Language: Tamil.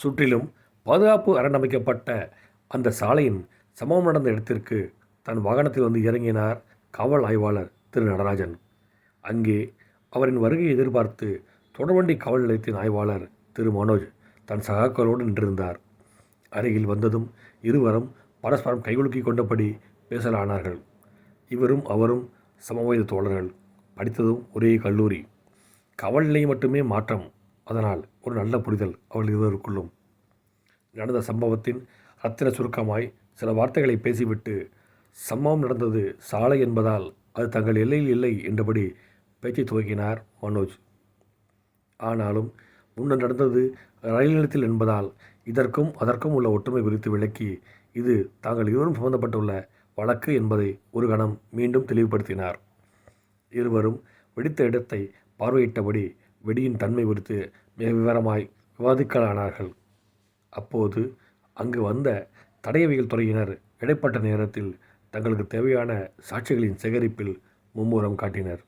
சுற்றிலும் பாதுகாப்பு அரண்டமைக்கப்பட்ட அந்த சாலையின் சம்பவம் நடந்த இடத்திற்கு தன் வாகனத்தில் வந்து இறங்கினார் காவல் ஆய்வாளர் திரு நடராஜன். அங்கே அவரின் வருகையை எதிர்பார்த்து தொடர்வண்டி காவல் நிலையத்தின் ஆய்வாளர் திரு மனோஜ் தன் சகாக்களோடு நின்றிருந்தார். அருகில் வந்ததும் இருவரும் பரஸ்பரம் கைகுலுக்கி கொண்டபடி பேசலானார்கள். இவரும் அவரும் சமவயது தோழர்கள், படித்ததும் ஒரே கல்லூரி. காவல் நிலையம் மட்டுமே மாற்றம். அதனால் ஒரு நல்ல புரிதல் அவள் இருவருக்குள்ளும். நடந்த சம்பவத்தின் ரத்தின சுருக்கமாய் சில வார்த்தைகளை பேசிவிட்டு, சம்பவம் நடந்தது சாலை என்பதால் அது தங்கள் எல்லையில் இல்லை என்றபடி பேச்சை துவக்கினார் மனோஜ். ஆனாலும் முன்னர் நடந்தது ரயில் நிலையத்தில் என்பதால் இதற்கும் அதற்கும் உள்ள ஒற்றுமை குறித்து விளக்கி, இது தாங்கள் இருவரும் சம்பந்தப்பட்டுள்ள வழக்கு என்பதை ஒரு கணம் மீண்டும் தெளிவுபடுத்தினார். இருவரும் வெடித்த இடத்தை பார்வையிட்டபடி வெடியின் தன்மை குறித்து மிக விவரமாய் விவாதிக்கலானார்கள். அப்போது அங்கு வந்த தடயவியல் துறையினர் இடைப்பட்ட நேரத்தில் தங்களுக்கு தேவையான சாட்சிகளின் சேகரிப்பில் மும்முரம் காட்டினர்.